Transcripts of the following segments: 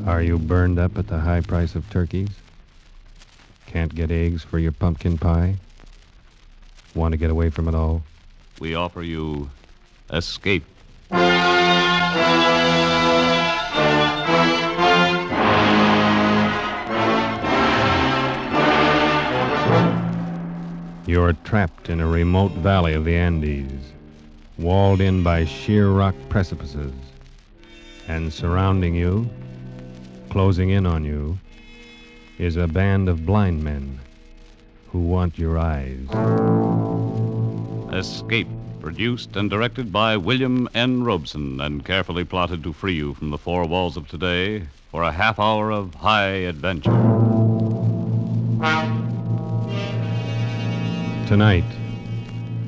Are you burned up at the high price of turkeys? Can't get eggs for your pumpkin pie? Want to get away from it all? We offer you Escape. You're trapped in a remote valley of the Andes, walled in by sheer rock precipices, and surrounding you, closing in on you, is a band of blind men who want your eyes. Escape, produced and directed by William N. Robeson and carefully plotted to free you from the four walls of today for a half hour of high adventure. Tonight,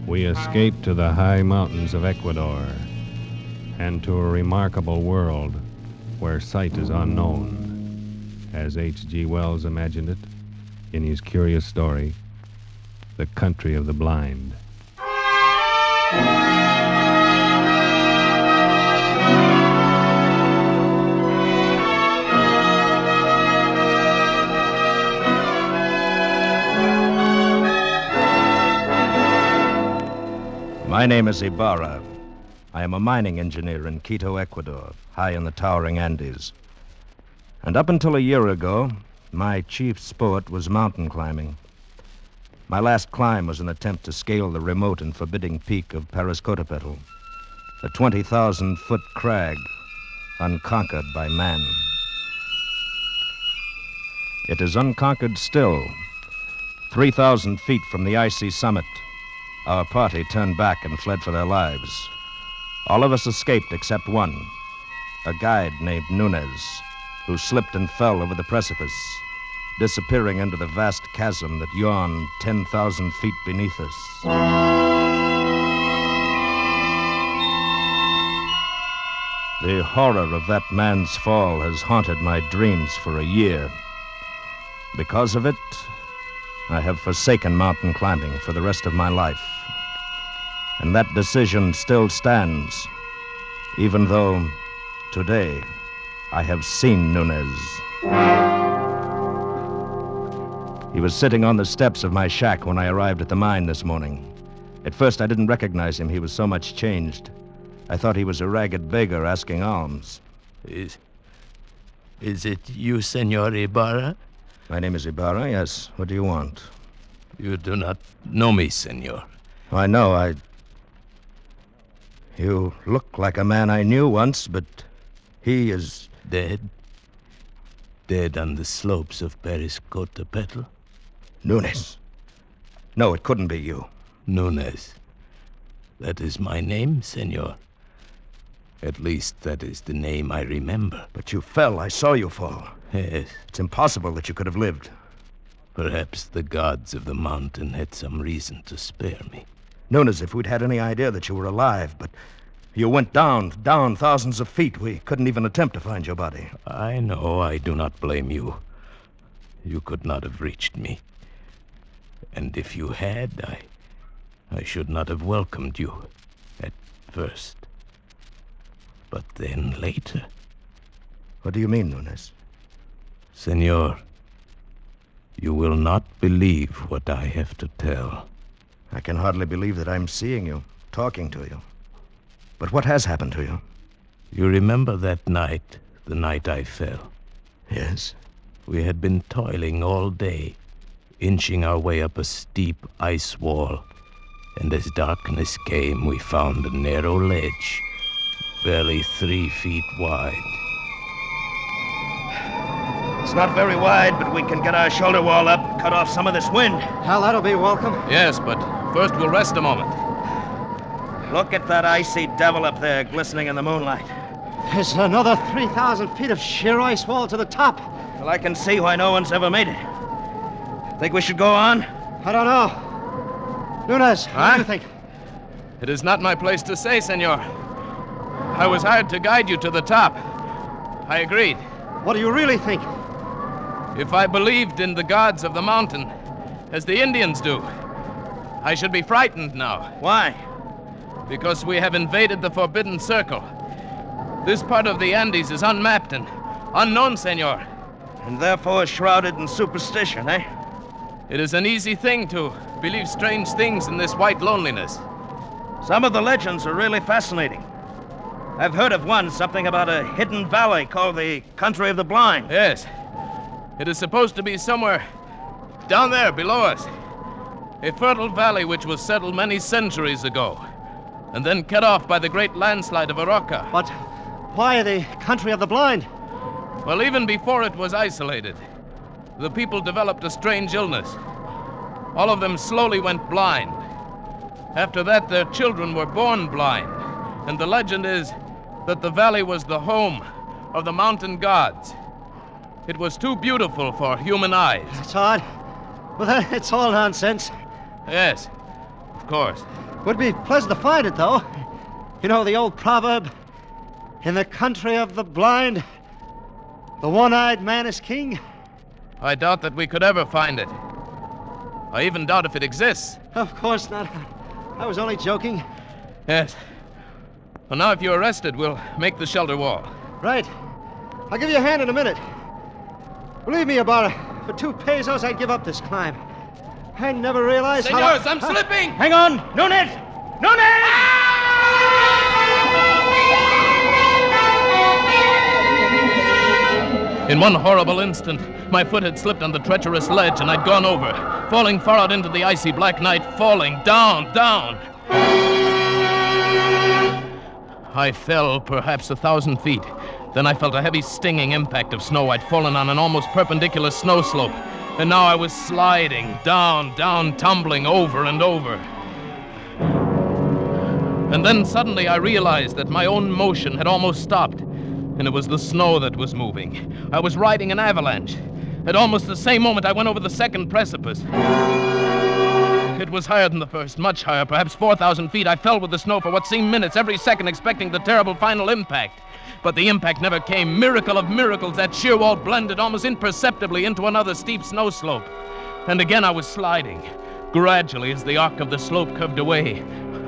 we escape to the high mountains of Ecuador and to a remarkable world where sight is unknown, as H.G. Wells imagined it in his curious story, The Country of the Blind. My name is Ibarra. I am a mining engineer in Quito, Ecuador, high in the towering Andes. And up until a year ago, my chief sport was mountain climbing. My last climb was an attempt to scale the remote and forbidding peak of Pariscotopetl, a 20,000-foot crag unconquered by man. It is unconquered still. 3,000 feet from the icy summit, our party turned back and fled for their lives. All of us escaped except one, a guide named Nunez, who slipped and fell over the precipice, disappearing into the vast chasm that yawned 10,000 feet beneath us. The horror of that man's fall has haunted my dreams for a year. Because of it, I have forsaken mountain climbing for the rest of my life. And that decision still stands, even though today I have seen Nunez. He was sitting on the steps of my shack when I arrived at the mine this morning. At first, I didn't recognize him. He was so much changed. I thought he was a ragged beggar asking alms. Is it you, Senor Ibarra? My name is Ibarra, yes. What do you want? You do not know me, senor. I know, You look like a man I knew once, but he is... Dead? Dead on the slopes of Pariscotopetl? Nunez. No, it couldn't be you. Nunez. That is my name, senor. At least that is the name I remember. But you fell. I saw you fall. Yes. It's impossible that you could have lived. Perhaps the gods of the mountain had some reason to spare me. Nunez, if we'd had any idea that you were alive, but you went down thousands of feet. We couldn't even attempt to find your body. I know. I do not blame you. You could not have reached me. And if you had, I should not have welcomed you at first. But then later... What do you mean, Nunez? Senor, you will not believe what I have to tell. I can hardly believe that I'm seeing you, talking to you. But what has happened to you? You remember that night, the night I fell? Yes. We had been toiling all day, inching our way up a steep ice wall. And as darkness came, we found a narrow ledge, barely 3 feet wide. It's not very wide, but we can get our shoulder wall up, cut off some of this wind. Hell, that'll be welcome. Yes, but first we'll rest a moment. Look at that icy devil up there glistening in the moonlight. There's another 3,000 feet of sheer ice wall to the top. Well, I can see why no one's ever made it. Think we should go on? I don't know. Nunez, what do you think? It is not my place to say, senor. I was hired to guide you to the top. I agreed. What do you really think? If I believed in the gods of the mountain, as the Indians do, I should be frightened now. Why? Because we have invaded the Forbidden Circle. This part of the Andes is unmapped and Unknown, senor. And therefore shrouded in superstition, eh? It is an easy thing to believe strange things in this white loneliness. Some of the legends are really fascinating. I've heard of one, something about a hidden valley called the Country of the Blind. Yes. It is supposed to be somewhere down there below us. A fertile valley which was settled many centuries ago, and then cut off by the great landslide of Arauca. But why the Country of the Blind? Well, even before it was isolated, the people developed a strange illness. All of them slowly went blind. After that, their children were born blind. And the legend is that the valley was the home of the mountain gods. It was too beautiful for human eyes. It's odd. Well, it's all nonsense. Yes, of course. Would be pleasant to find it, though. You know the old proverb, in the country of the blind, the one-eyed man is king? I doubt that we could ever find it. I even doubt if it exists. Of course not. I was only joking. Yes. Well, now if you're arrested, we'll make the shelter wall. Right. I'll give you a hand in a minute. Believe me, Ibarra, for 2 pesos, I'd give up this climb. I never realized Senors, I'm slipping! Hang on! Nunes! Nunes! In one horrible instant, my foot had slipped on the treacherous ledge and I'd gone over, falling far out into the icy black night, falling down, down. I fell perhaps 1,000 feet. Then I felt a heavy stinging impact of snow. I'd fallen on an almost perpendicular snow slope. And now I was sliding, down, down, tumbling over and over. And then suddenly I realized that my own motion had almost stopped. And it was the snow that was moving. I was riding an avalanche. At almost the same moment, I went over the second precipice. It was higher than the first, much higher, perhaps 4,000 feet. I fell with the snow for what seemed minutes, every second expecting the terrible final impact. But the impact never came. Miracle of miracles, that sheer wall blended almost imperceptibly into another steep snow slope. And again I was sliding. Gradually, as the arc of the slope curved away,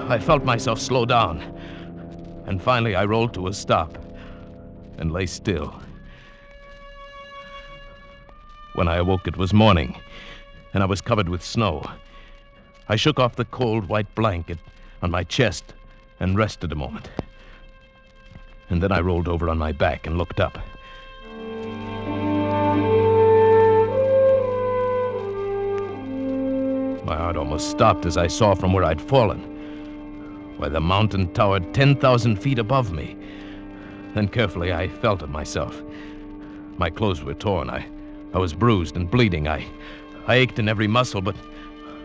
I felt myself slow down. And finally I rolled to a stop and lay still. When I awoke, it was morning, and I was covered with snow. I shook off the cold white blanket on my chest and rested a moment. And then I rolled over on my back and looked up. My heart almost stopped as I saw from where I'd fallen. Why, the mountain towered 10,000 feet above me. Then carefully I felt of myself. My clothes were torn. I was bruised and bleeding. I ached in every muscle, but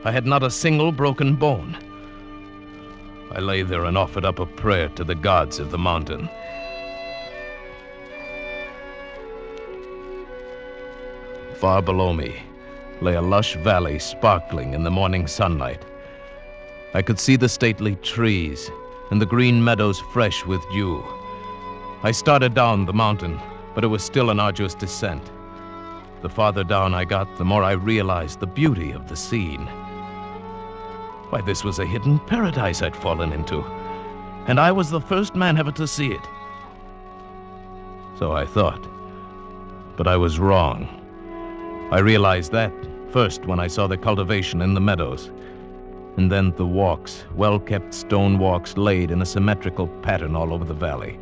I had not a single broken bone. I lay there and offered up a prayer to the gods of the mountain. Far below me lay a lush valley sparkling in the morning sunlight. I could see the stately trees and the green meadows fresh with dew. I started down the mountain, but it was still an arduous descent. The farther down I got, the more I realized the beauty of the scene. Why, this was a hidden paradise I'd fallen into, and I was the first man ever to see it. So I thought, but I was wrong. I realized that first when I saw the cultivation in the meadows, and then the walks, well-kept stone walks laid in a symmetrical pattern all over the valley.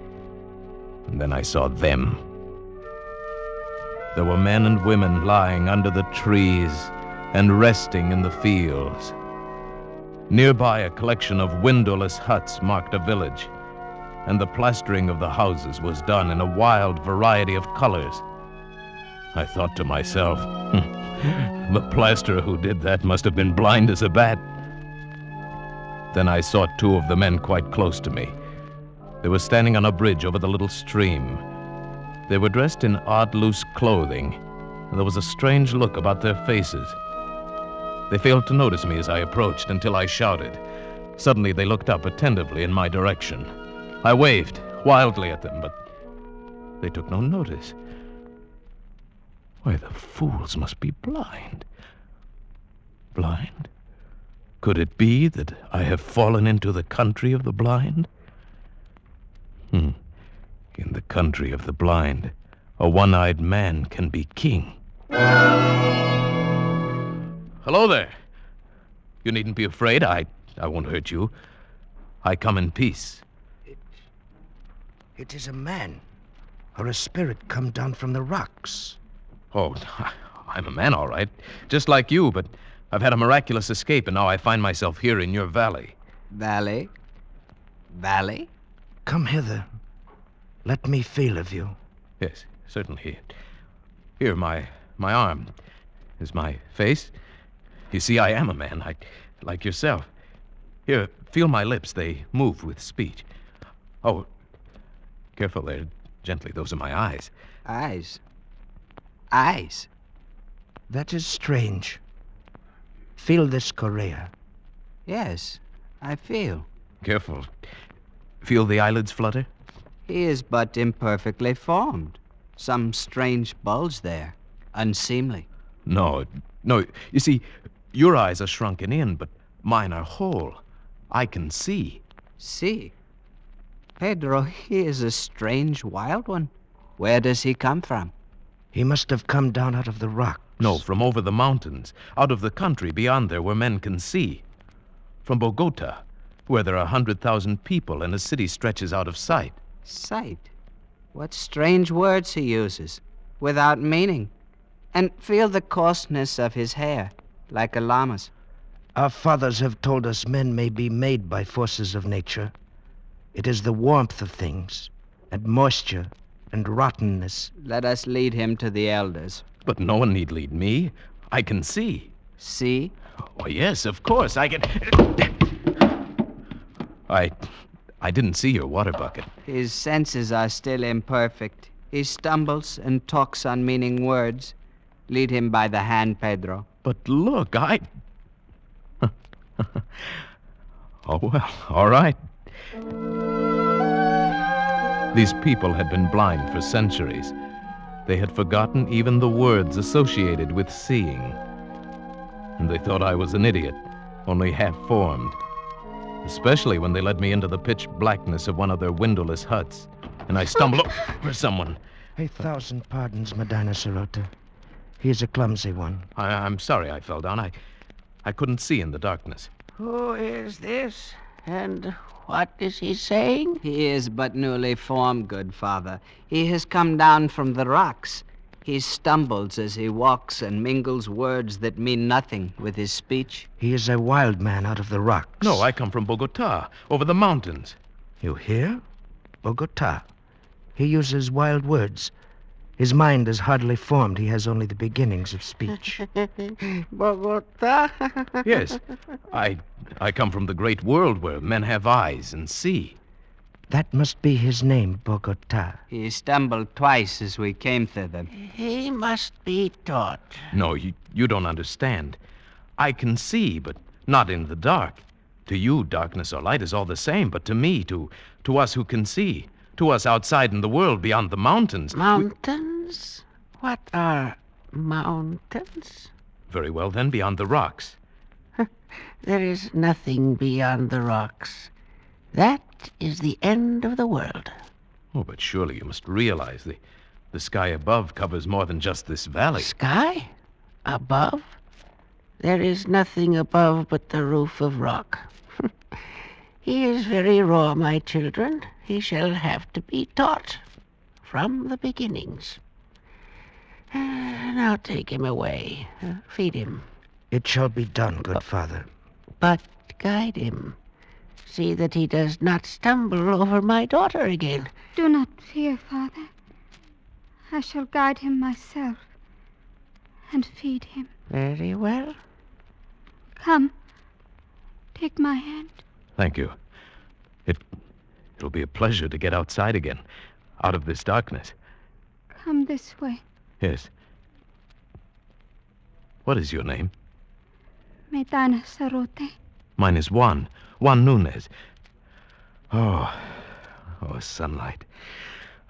And then I saw them. There were men and women lying under the trees and resting in the fields. Nearby, a collection of windowless huts marked a village, and the plastering of the houses was done in a wild variety of colors. I thought to myself, the plasterer who did that must have been blind as a bat. Then I saw 2 of the men quite close to me. They were standing on a bridge over the little stream. They were dressed in odd, loose clothing, and there was a strange look about their faces. They failed to notice me as I approached until I shouted. Suddenly they looked up attentively in my direction. I waved wildly at them, but they took no notice. Why, the fools must be blind. Blind? Could it be that I have fallen into the country of the blind? In the country of the blind, a one-eyed man can be king. Hello there. You needn't be afraid. I won't hurt you. I come in peace. It is a man, or a spirit come down from the rocks. Oh, I'm a man, all right. Just like you, but I've had a miraculous escape, and now I find myself here in your valley. Valley? Valley? Come hither. Let me feel of you. Yes, certainly. Here, my arm. Is my face? You see, I am a man, like yourself. Here, feel my lips. They move with speech. Oh, careful there. Gently, those are my eyes. Eyes? Eyes? That is strange. Feel this chorea. Yes, I feel. Careful. Feel the eyelids flutter? He is but imperfectly formed. Some strange bulge there. Unseemly. No. You see, your eyes are shrunken in, but mine are whole. I can see. See? Pedro, he is a strange wild one. Where does he come from? He must have come down out of the rocks. No, from over the mountains, out of the country beyond there where men can see. From Bogota, where there are 100,000 people and a city stretches out of sight. Sight? What strange words he uses, without meaning. And feel the coarseness of his hair, like a llama's. Our fathers have told us men may be made by forces of nature. It is the warmth of things, and moisture, and rottenness. Let us lead him to the elders. But no one need lead me. I can see. See? Oh, yes, of course, I can... I didn't see your water bucket. His senses are still imperfect. He stumbles and talks unmeaning words. Lead him by the hand, Pedro. But look, Oh, well, all right. These people had been blind for centuries. They had forgotten even the words associated with seeing. And they thought I was an idiot, only half-formed. Especially when they led me into the pitch blackness of one of their windowless huts, and I stumbled over someone. 1,000 pardons, Medina Sirota. He is a clumsy one. I'm sorry I fell down. I couldn't see in the darkness. Who is this? And what is he saying? He is but newly formed, good father. He has come down from the rocks. He stumbles as he walks and mingles words that mean nothing with his speech. He is a wild man out of the rocks. No, I come from Bogota, over the mountains. You hear? Bogota. He uses wild words. His mind is hardly formed. He has only the beginnings of speech. Bogota? Yes. I come from the great world where men have eyes and see. That must be his name, Bogota. He stumbled twice as we came thither. He must be taught. No, you don't understand. I can see, but not in the dark. To you, darkness or light is all the same, but to me, to us who can see, to us outside in the world beyond the mountains... Mountains? What are mountains? Very well, then, beyond the rocks. There is nothing beyond the rocks. That is the end of the world. Oh, but surely you must realize the sky above covers more than just this valley. Sky? Above? There is nothing above but the roof of rock. He is very raw, my children. He shall have to be taught from the beginnings. Now take him away. Feed him. It shall be done, good father. But guide him. See that he does not stumble over my daughter again. Do not fear, Father. I shall guide him myself and feed him. Very well. Come, take my hand. Thank you. It'll be a pleasure to get outside again, out of this darkness. Come this way. Yes. What is your name? Medina Sarote. Mine is Juan Nunez. Oh, sunlight.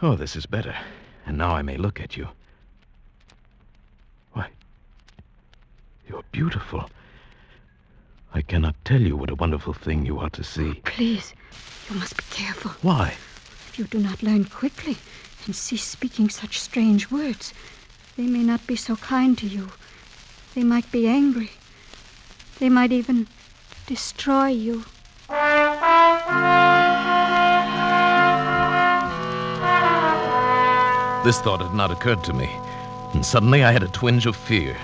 Oh, this is better. And now I may look at you. Why, you're beautiful. I cannot tell you what a wonderful thing you are to see. Please, you must be careful. Why? If you do not learn quickly and cease speaking such strange words, they may not be so kind to you. They might be angry. They might even destroy you. This thought had not occurred to me, and suddenly I had a twinge of fear.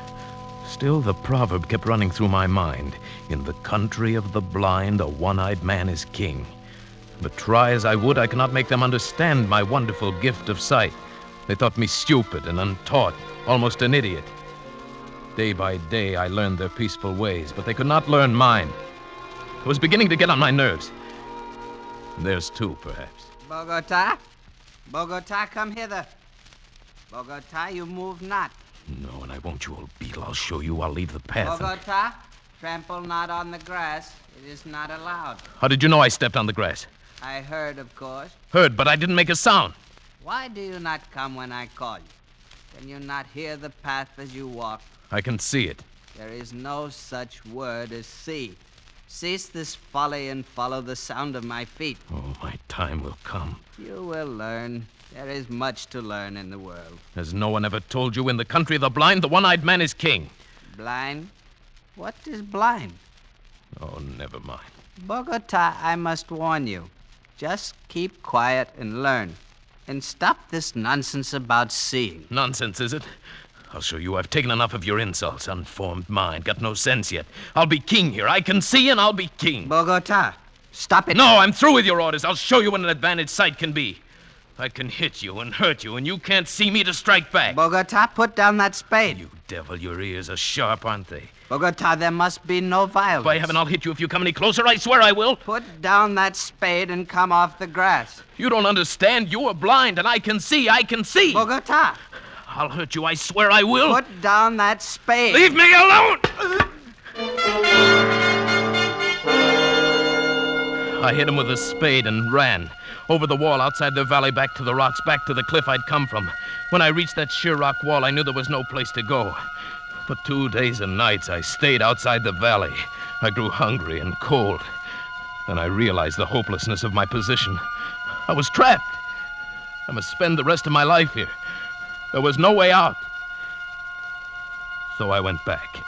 Still, the proverb kept running through my mind. In the country of the blind, a one-eyed man is king. But try as I would, I could not make them understand my wonderful gift of sight. They thought me stupid and untaught, almost an idiot. Day by day, I learned their peaceful ways, but they could not learn mine. It was beginning to get on my nerves. Theirs too, perhaps. Bogota? Bogota, come hither. Bogota, you move not. No, and I won't, you old beetle. I'll show you. I'll leave the path. Bogota, trample not on the grass. It is not allowed. How did you know I stepped on the grass? I heard, of course. Heard, but I didn't make a sound. Why do you not come when I call you? Can you not hear the path as you walk? I can see it. There is no such word as see. Cease this folly and follow the sound of my feet. Oh, my time will come. You will learn. There is much to learn in the world. Has no one ever told you in the country of the blind, the one-eyed man is king? Blind? What is blind? Oh, never mind. Bogota, I must warn you. Just keep quiet and learn. And stop this nonsense about seeing. Nonsense, is it? I'll show you I've taken enough of your insults. Unformed mind, got no sense yet. I'll be king here. I can see and I'll be king. Bogota, stop it. No, I'm through with your orders. I'll show you what an advantage sight can be. I can hit you and hurt you, and you can't see me to strike back. Bogota, put down that spade. You devil, your ears are sharp, aren't they? Bogota, there must be no violence. By heaven, I'll hit you if you come any closer. I swear I will. Put down that spade and come off the grass. You don't understand. You are blind, and I can see. I can see. Bogota. I'll hurt you. I swear I will. Put down that spade. Leave me alone! I hit him with a spade and ran. Over the wall, outside the valley, back to the rocks, back to the cliff I'd come from. When I reached that sheer rock wall, I knew there was no place to go. For 2 days and nights, I stayed outside the valley. I grew hungry and cold. Then I realized the hopelessness of my position. I was trapped. I must spend the rest of my life here. There was no way out. So I went back.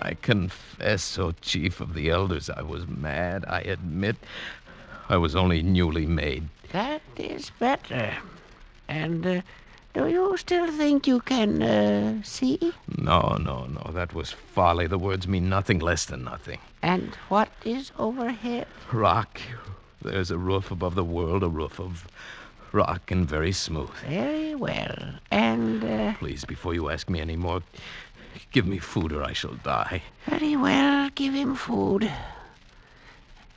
I confess, O chief of the elders, I was mad. I admit I was only newly made. That is better. And do you still think you can see? No. That was folly. The words mean nothing less than nothing. And what is overhead? Rock. There's a roof above the world, a roof of rock and very smooth. Very well. And Please, before you ask me any more, give me food or I shall die. very well, give him food.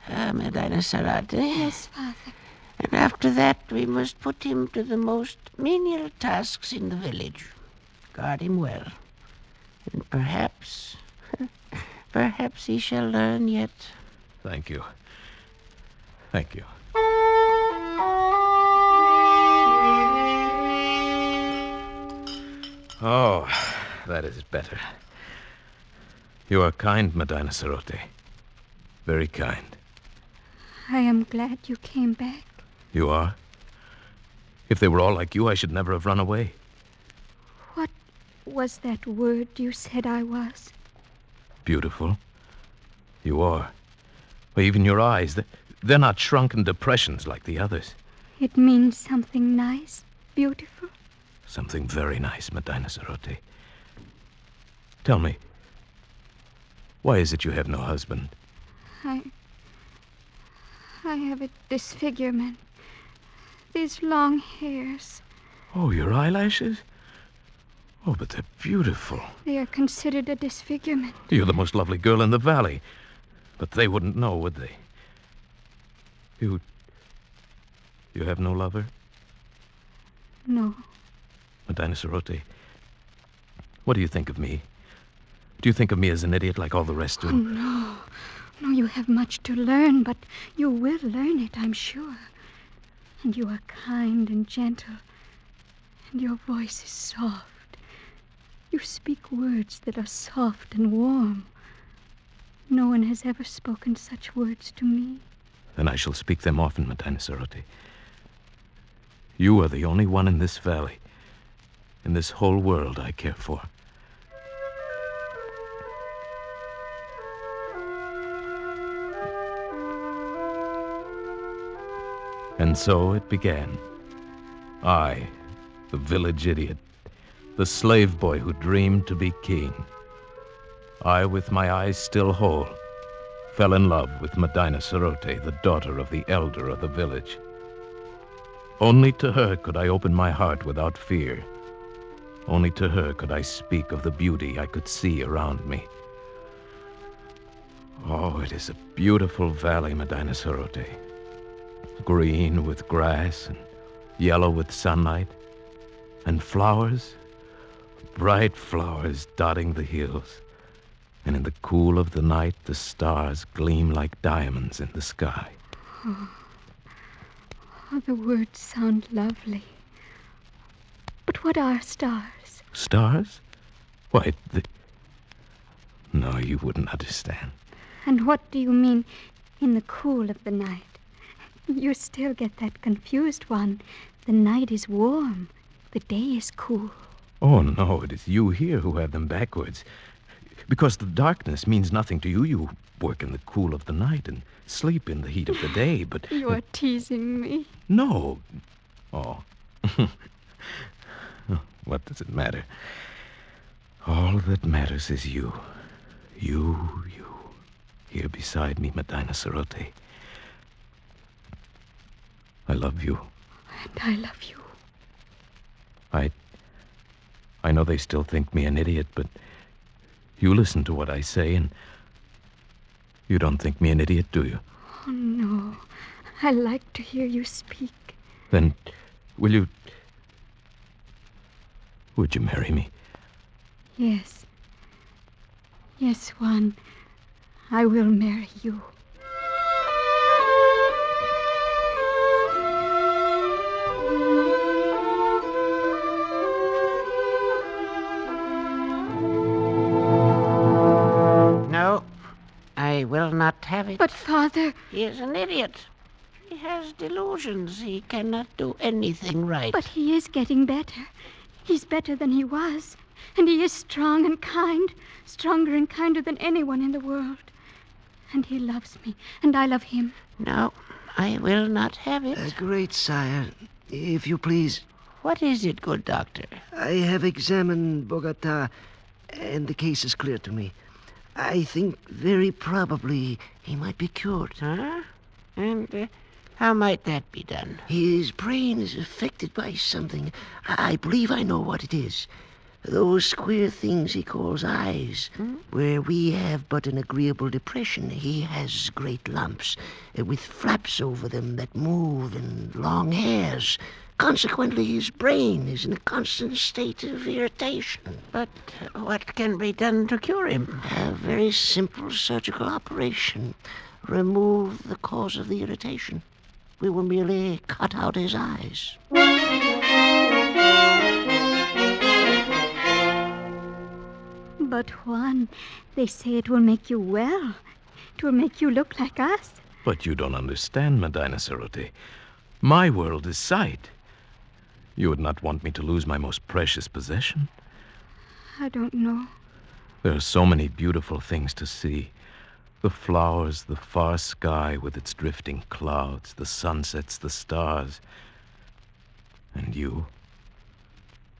Medina Sarate. Yes, Father. And after that, we must put him to the most menial tasks in the village. Guard him well. And perhaps he shall learn yet. Thank you. Thank you. Oh, that is better. You are kind, Medina Sarote. Very kind. I am glad you came back. You are? If they were all like you, I should never have run away. What was that word you said I was? Beautiful. You are. Well, even your eyes, they're not shrunken depressions like the others. It means something nice, beautiful. Something very nice, Medina Sarote. Tell me, why is it you have no husband? I have a disfigurement. These long hairs. Oh, your eyelashes? Oh, but they're beautiful. They are considered a disfigurement. You're the most lovely girl in the valley. But they wouldn't know, would they? You have no lover? No. Medina Sarote, what do you think of me? Do you think of me as an idiot like all the rest do? Oh, no. No, you have much to learn, but you will learn it, I'm sure. And you are kind and gentle, and your voice is soft. You speak words that are soft and warm. No one has ever spoken such words to me. Then I shall speak them often, Medina Sarote. You are the only one in this valley, in this whole world I care for. And so it began. I, the village idiot, the slave boy who dreamed to be king. I, with my eyes still whole, fell in love with Medina Sarote, the daughter of the elder of the village. Only to her could I open my heart without fear. Only to her could I speak of the beauty I could see around me. Oh, it is a beautiful valley, Medina Sarote. Green with grass and yellow with sunlight, and flowers, bright flowers dotting the hills. And in the cool of the night, the stars gleam like diamonds in the sky. Oh, the words sound lovely. But what are stars? Stars? Why, No, you wouldn't understand. And what do you mean, in the cool of the night? You still get that confused one. The night is warm. The day is cool. Oh, no, it is you here who have them backwards. Because the darkness means nothing to you. You work in the cool of the night and sleep in the heat of the day, but... You are teasing me. No. Oh. What does it matter? All that matters is you. You. Here beside me, Medina Sarote. I love you. And I love you. I know they still think me an idiot, but you listen to what I say, and you don't think me an idiot, do you? Oh, no. I like to hear you speak. Then, would you marry me? Yes. Yes, Juan. I will marry you. No, I will not have it. But, Father... He is an idiot. He has delusions. He cannot do anything right. But he is getting better. He's better than he was. And he is strong and kind. Stronger and kinder than anyone in the world. And he loves me. And I love him. No, I will not have it. Great sire, if you please. What is it, good doctor? I have examined Bogota, and the case is clear to me. I think very probably he might be cured. Huh? And how might that be done? His brain is affected by something. I believe I know what it is. Those queer things he calls eyes. Where we have but an agreeable depression, he has great lumps, with flaps over them that move and long hairs. Consequently, his brain is in a constant state of irritation. But what can be done to cure him? A very simple surgical operation. Remove the cause of the irritation. We will merely cut out his eyes. But, Juan, they say it will make you well. It will make you look like us. But you don't understand, Medina Sarote. My world is sight. You would not want me to lose my most precious possession? I don't know. There are so many beautiful things to see. The flowers, the far sky with its drifting clouds, the sunsets, the stars. And you.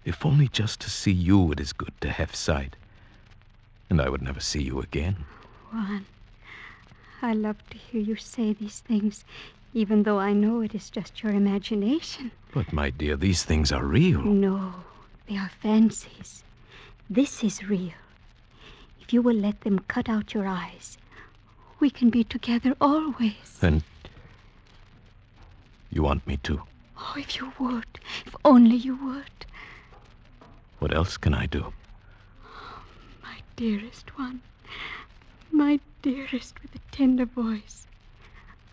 If only just to see you it is good to have sight. And I would never see you again. Juan, I love to hear you say these things, even though I know it is just your imagination. But, my dear, these things are real. No, they are fancies. This is real. If you will let them cut out your eyes, we can be together always. Then you want me to? Oh, if you would. If only you would. What else can I do? My dearest one. My dearest with a tender voice.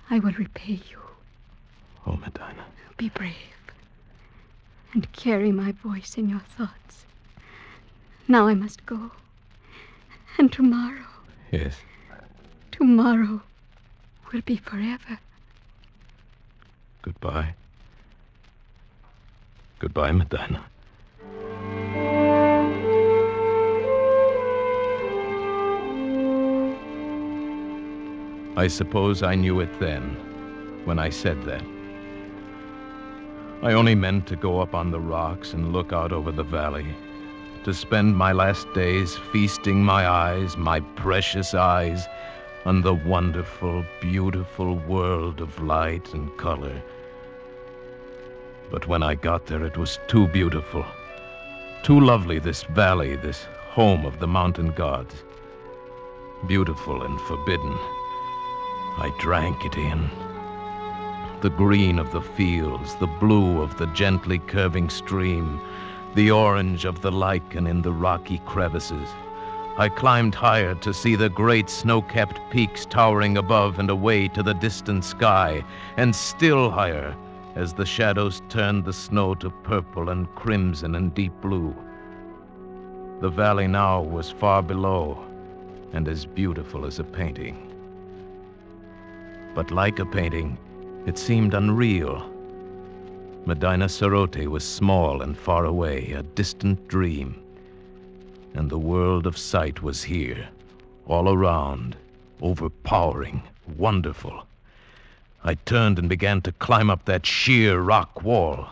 I will repay you. Oh, Medina. Be brave. And carry my voice in your thoughts. Now I must go. And tomorrow. Yes. Tomorrow will be forever. Goodbye. Goodbye, Medina. I suppose I knew it then, when I said that. I only meant to go up on the rocks and look out over the valley, to spend my last days feasting my eyes, my precious eyes, on the wonderful, beautiful world of light and color. But when I got there, it was too beautiful, too lovely, this valley, this home of the mountain gods. Beautiful and forbidden. I drank it in. The green of the fields, the blue of the gently curving stream, the orange of the lichen in the rocky crevices. I climbed higher to see the great snow-capped peaks towering above and away to the distant sky, and still higher as the shadows turned the snow to purple and crimson and deep blue. The valley now was far below and as beautiful as a painting. But like a painting, it seemed unreal. Medina Sarote was small and far away, a distant dream. And the world of sight was here, all around, overpowering, wonderful. I turned and began to climb up that sheer rock wall.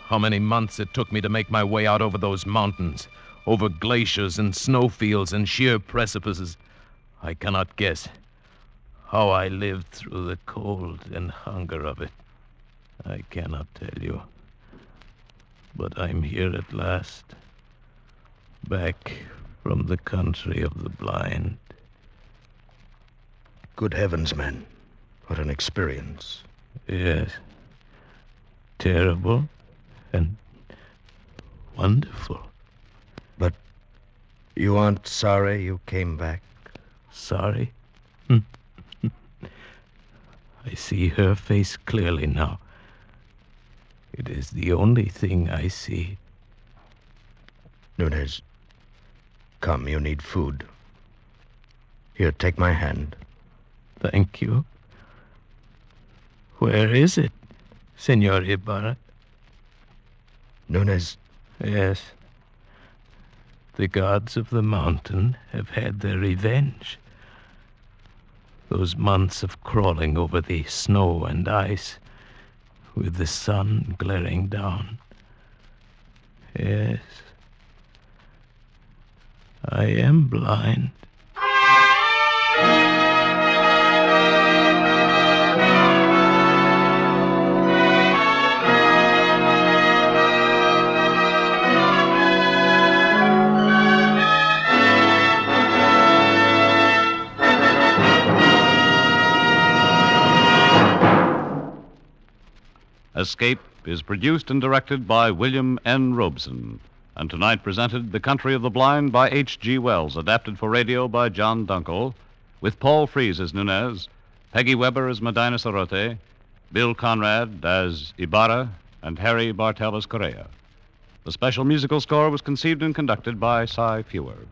How many months it took me to make my way out over those mountains, over glaciers and snowfields and sheer precipices, I cannot guess. How I lived through the cold and hunger of it, I cannot tell you. But I'm here at last, back from the country of the blind. Good heavens, man. What an experience. Yes. Terrible and wonderful. But you aren't sorry you came back? Sorry? I see her face clearly now. It is the only thing I see. Nunez, come, you need food. Here, take my hand. Thank you. Where is it, Senor Ibarra? Nunez. Yes. The gods of the mountain have had their revenge. Those months of crawling over the snow and ice, with the sun glaring down. Yes. I am blind. Escape is produced and directed by William N. Robeson, and tonight presented The Country of the Blind by H.G. Wells, adapted for radio by John Dunkel, with Paul Frees as Nunez, Peggy Weber as Medina Sarote, Bill Conrad as Ibarra, and Harry Bartell as Correa. The special musical score was conceived and conducted by Cy Fewer.